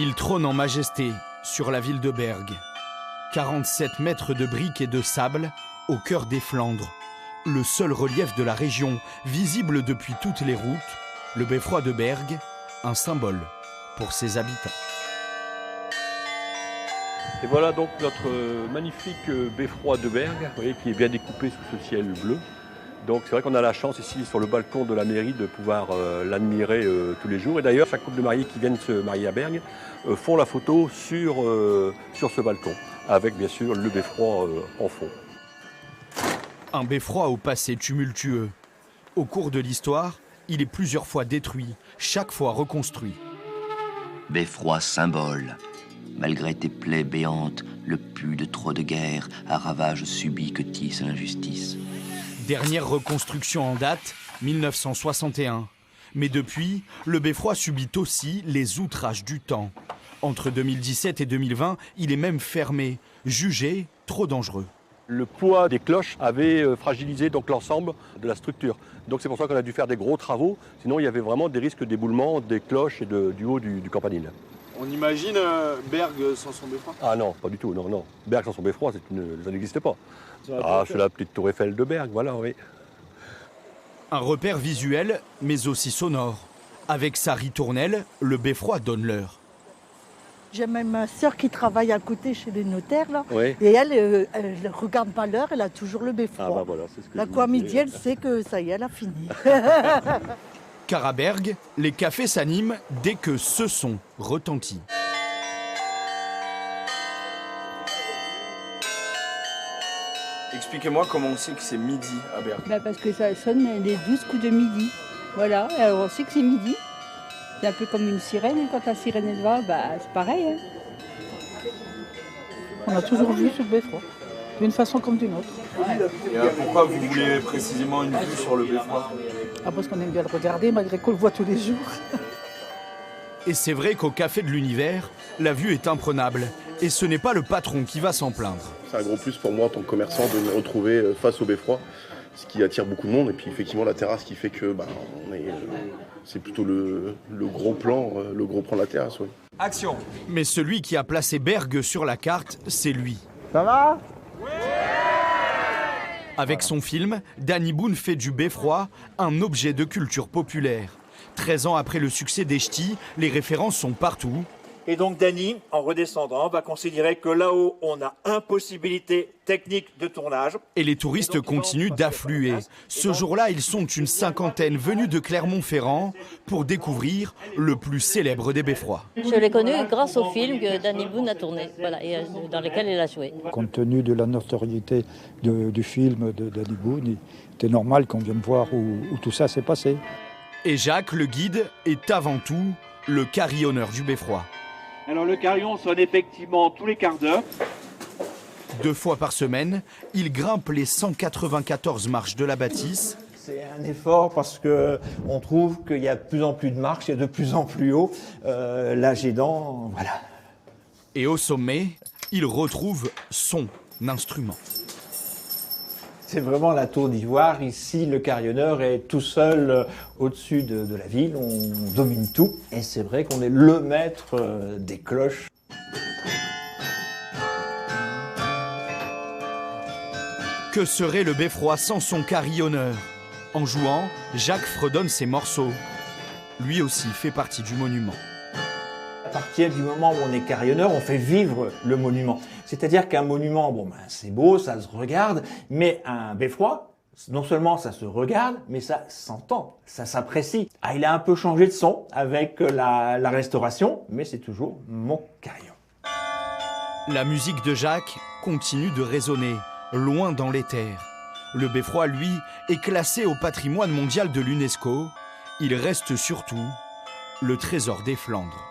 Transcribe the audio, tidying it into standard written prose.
Il trône en majesté sur la ville de Bergue. 47 mètres de briques et de sable au cœur des Flandres. Le seul relief de la région, visible depuis toutes les routes, le beffroi de Bergue, un symbole pour ses habitants. Et voilà donc notre magnifique beffroi de Bergue, vous voyez, qui est bien découpé sous ce ciel bleu. Donc c'est vrai qu'on a la chance ici sur le balcon de la mairie de pouvoir l'admirer tous les jours. Et d'ailleurs, chaque couple de mariés qui viennent se marier à Bergue font la photo sur ce balcon, avec bien sûr le beffroi en fond. Un beffroi au passé tumultueux. Au cours de l'histoire, il est plusieurs fois détruit, chaque fois reconstruit. Beffroi symbole. Malgré tes plaies béantes, le pu de trop de guerre, à ravage subis que tisse l'injustice. Dernière reconstruction en date, 1961. Mais depuis, le beffroi subit aussi les outrages du temps. Entre 2017 et 2020, il est même fermé, jugé trop dangereux. Le poids des cloches avait fragilisé donc l'ensemble de la structure. Donc c'est pour ça qu'on a dû faire des gros travaux, sinon il y avait vraiment des risques d'éboulement des cloches et du haut du campanile. On imagine Bergue sans son beffroi? Ah non, pas du tout, non. Bergue sans son beffroi, ça n'existe pas. Ah, c'est la petite tour Eiffel de Bergue, voilà, oui. Un repère visuel, mais aussi sonore. Avec sa ritournelle, le beffroi donne l'heure. J'ai même ma sœur qui travaille à côté chez les notaires, là. Oui. Et elle ne regarde pas l'heure, elle a toujours le beffroi. Ah bah voilà, c'est ce que Là, je quoi, vous midi, disais. elle sait que ça y est, elle a fini. Car à Bergue, les cafés s'animent dès que ce son retentit. Expliquez-moi comment on sait que c'est midi à Bergue. Parce que ça sonne les 12 coups de midi. Voilà, alors on sait que c'est midi. C'est un peu comme une sirène, quand la sirène elle va, c'est pareil. Hein. On a toujours vu sur le beffroi, d'une façon comme d'une autre. Et pourquoi vous voulez précisément une vue sur le beffroi? Parce qu'on aime bien le regarder, malgré qu'on le voit tous les jours. Et c'est vrai qu'au Café de l'Univers, la vue est imprenable. Et ce n'est pas le patron qui va s'en plaindre. C'est un gros plus pour moi en tant que commerçant de me retrouver face au beffroi, ce qui attire beaucoup de monde. Et puis effectivement la terrasse qui fait que c'est plutôt le gros plan de la terrasse. Oui. Action! Mais celui qui a placé Bergue sur la carte, c'est lui. Ça va? Avec son film, Danny Boone fait du beffroi un objet de culture populaire. 13 ans après le succès des Ch'tis, les références sont partout. Et donc Danny, en redescendant, va considérer que là-haut, on a impossibilité technique de tournage. Et les touristes continuent d'affluer. Ce jour-là, ils sont une cinquantaine venus de Clermont-Ferrand pour découvrir le plus célèbre des beffrois. Je l'ai connu grâce au film que Danny Boone a tourné, voilà, et dans lequel il a joué. Compte tenu de la notoriété du film de Danny Boone, il était normal qu'on vienne voir où tout ça s'est passé. Et Jacques, le guide, est avant tout le carillonneur du beffroi. Alors le carillon sonne effectivement tous les quarts d'heure. 2 fois par semaine, il grimpe les 194 marches de la bâtisse. C'est un effort parce qu'on trouve qu'il y a de plus en plus de marches, il y a de plus en plus haut. L'âge aidant, voilà. Et au sommet, il retrouve son instrument. C'est vraiment la tour d'ivoire. Ici, le carillonneur est tout seul au-dessus de la ville. On domine tout. Et c'est vrai qu'on est le maître des cloches. Que serait le beffroi sans son carillonneur? En jouant, Jacques fredonne ses morceaux. Lui aussi fait partie du monument. À partir du moment où on est carillonneur, on fait vivre le monument. C'est-à-dire qu'un monument, c'est beau, ça se regarde, mais un beffroi, non seulement ça se regarde, mais ça s'entend, ça s'apprécie. Ah, il a un peu changé de son avec la restauration, mais c'est toujours mon carillon. La musique de Jacques continue de résonner, loin dans l'éther. Le beffroi, lui, est classé au patrimoine mondial de l'UNESCO. Il reste surtout le trésor des Flandres.